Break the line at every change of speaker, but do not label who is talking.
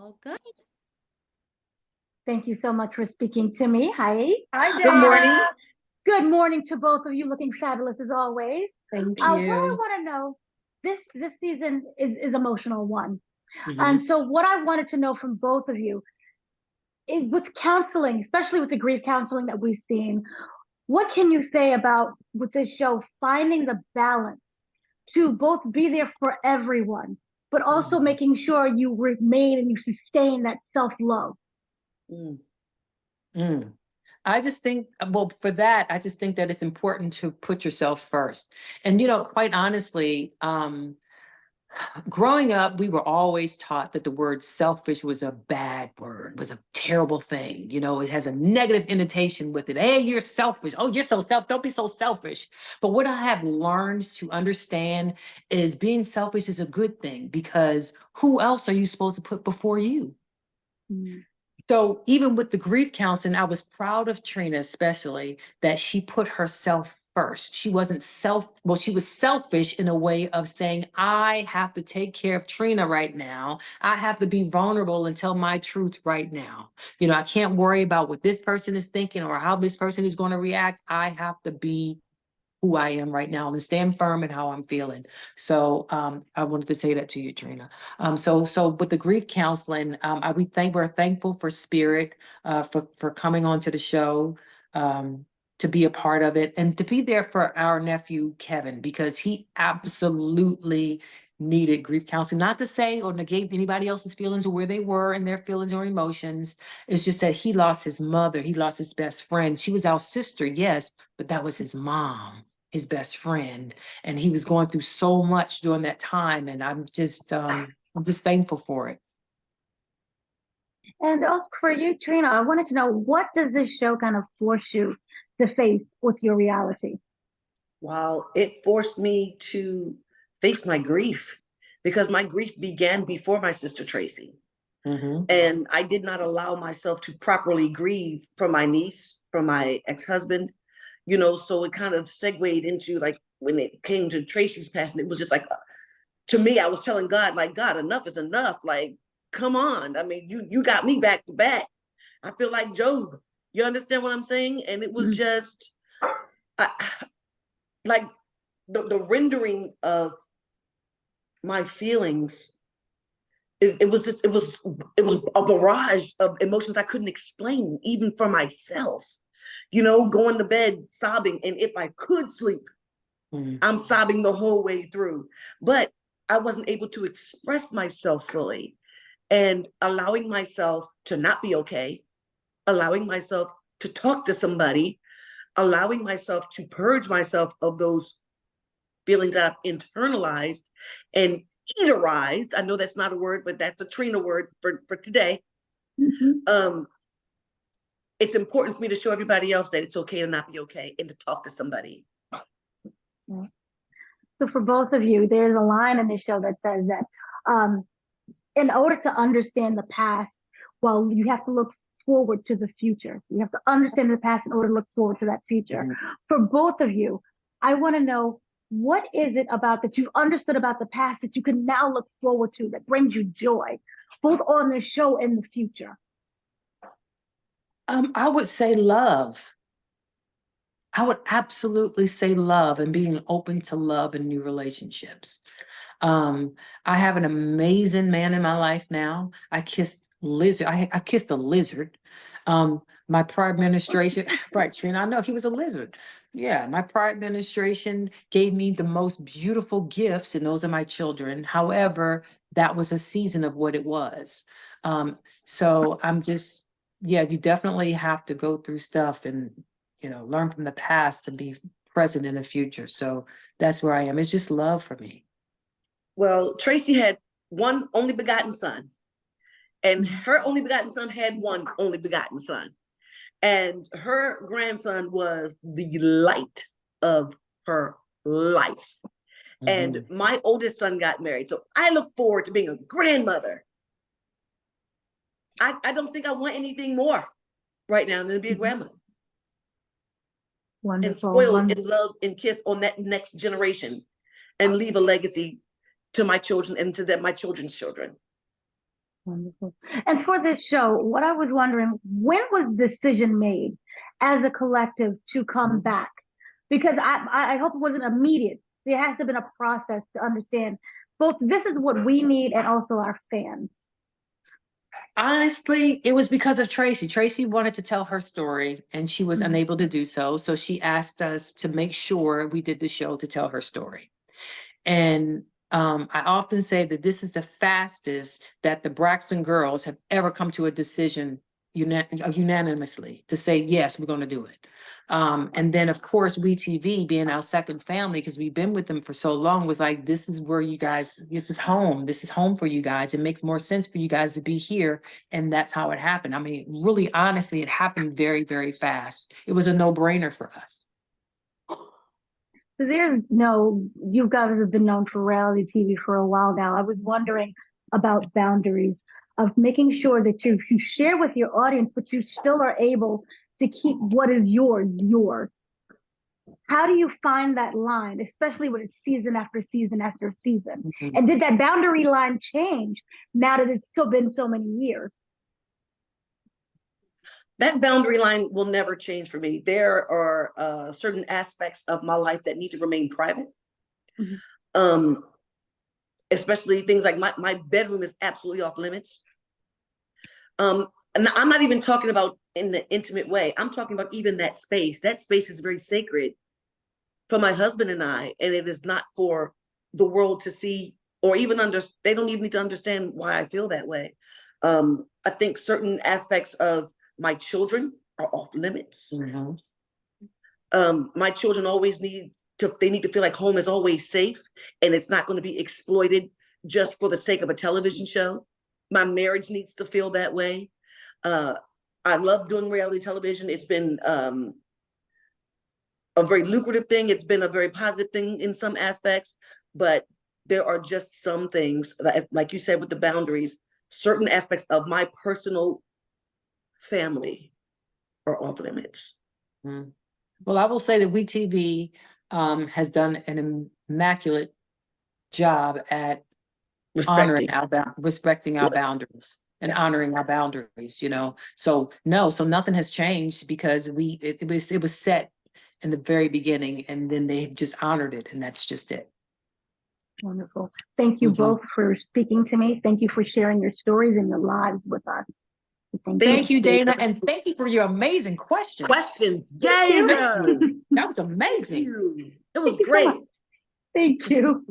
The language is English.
All good.
Thank you so much for speaking to me. Hi.
Hi,
Good morning.
Dana.
Good morning to both of you, looking fabulous as always.
Thank
What I
you.
want to know, this season is emotional one.
Mhm.
And so what I wanted to know from both of you is with counseling, especially with the grief counseling that we've seen, what can you say about with this show finding the balance to both be there for everyone, but also
Mhm.
making sure you remain and you sustain that self-love?
Mm.
Mm. I just think, well, for that, I just think that it's important to put yourself first. And, quite honestly, growing up, we were always taught that the word selfish was a bad word, was a terrible thing. It has a negative connotation with it. Hey, you're selfish. Oh, you're so don't be so selfish. But what I have learned to understand is being selfish is a good thing, because who else are you supposed to put before you?
Mm.
So even with the grief counseling, I was proud of Trina, especially that she put herself first. She wasn't she was selfish in a way of saying, I have to take care of Trina right now. I have to be vulnerable and tell my truth right now. I can't worry about what this person is thinking or how this person is going to react. I have to be who I am right now and stand firm in how I'm feeling. So I wanted to say that to you, Trina. So with the grief counseling, we're thankful for Spirit for coming onto the show, to be a part of it and to be there for our nephew Kevin, because he absolutely needed grief counseling. Not to say or negate anybody else's feelings or where they were in their feelings or emotions. It's just that he lost his mother, he lost his best friend. She was our sister, yes, but that was his mom, his best friend, and he was going through so much during that time, and I'm just thankful for it.
And also for you, Trina, I wanted to know, what does this show kind of force you to face with your reality?
Wow, it forced me to face my grief, because my grief began before my sister Traci.
Mm-hmm.
And I did not allow myself to properly grieve for my niece, for my ex-husband, so it kind of segued into, like, when it came to Tracy's passing, it was just like, to me, I was telling God, like, God, enough is enough. Like, come on. I mean, you got me back to back. I feel like Job. You understand what I'm saying? And it was just like the rendering of my feelings. It was a barrage of emotions I couldn't explain, even for myself. Going to bed sobbing, and if I could sleep, I'm sobbing the whole way through. But I wasn't able to express myself fully, and allowing myself to not be okay, allowing myself to talk to somebody, allowing myself to purge myself of those feelings that I've internalized and eaterized. I know that's not a word, but that's a Trina word for today.
Mm-hmm.
It's important for me to show everybody else that it's okay to not be okay and to talk to somebody.
So for both of you, there's a line in the show that says that in order to understand the past, well, you have to look forward to the future. You have to understand the past in order to look forward to that future. Mm-hmm. For both of you, I want to know, what is it about that you've understood about the past that you can now look forward to, that brings you joy, both on the show and the future?
I would say love. I would absolutely say love, and being open to love and new relationships. I have an amazing man in my life now. I kissed lizard. I kissed a lizard. My prior administration, right, Trina, I know he was a lizard. Yeah, my prior administration gave me the most beautiful gifts, and those are my children. However, that was a season of what it was. So I'm just, yeah, you definitely have to go through stuff and, learn from the past to be present in the future. So that's where I am. It's just love for me.
Well, Traci had one only begotten son, and her only begotten son had one only begotten son. And her grandson was the light of her life. Mm-hmm. And my oldest son got married. So I look forward to being a grandmother. I don't think I want anything more right now than to be a grandmother. Wonderful. And spoil and love and kiss on that next generation and leave a legacy to my children and to my children's children.
Wonderful. And for this show, what I was wondering, when was the decision made as a collective to come back? Because I hope it wasn't immediate. There has to have been a process to understand both this is what we need and also our fans.
Honestly, it was because of Traci. Traci wanted to tell her story and she was
Mhm.
unable to do so. So she asked us to make sure we did the show to tell her story. And I often say that this is the fastest that the Braxton girls have ever come to a decision unanimously to say, yes, we're going to do it. And then, of course, WeTV being our second family, because we've been with them for so long, was like, this is where you guys, this is home. This is home for you guys. It makes more sense for you guys to be here. And that's how it happened. I mean, really, honestly, it happened very, very fast. It was a no-brainer for us.
So you guys have been known for reality TV for a while now. I was wondering about boundaries of making sure that you share with your audience, but you still are able to keep what is yours, yours. How do you find that line, especially when it's season after season after season?
Mhm.
And did that boundary line change now that it's still been so many years?
That boundary line will never change for me. There are certain aspects of my life that need to remain private.
Mhm.
Especially things like my bedroom is absolutely off limits. And I'm not even talking about in the intimate way. I'm talking about even that space. That space is very sacred for my husband and I, and it is not for the world to see or even they don't even need to understand why I feel that way. I think certain aspects of my children are off limits.
Mm-hmm.
My children always need to feel like home is always safe and it's not going to be exploited just for the sake of a television show. My marriage needs to feel that way. I love doing reality television. It's been a very lucrative thing. It's been a very positive thing in some aspects, but there are just some things that, like you said, with the boundaries, certain aspects of my personal family are off limits.
Mm. Well, I will say that WeTV has done an immaculate job at
Respecting.
respecting our
Yes.
boundaries and
Yes.
honoring our boundaries, So nothing has changed because it was set in the very beginning and then they just honored it and that's just it.
Wonderful. Thank you both for speaking to me. Thank you for sharing your stories and your lives with us.
Thank you, Dana, and thank you for your amazing questions.
Yay!
That was amazing.
Thank you. It was
Thank you so
great.
much. Thank you.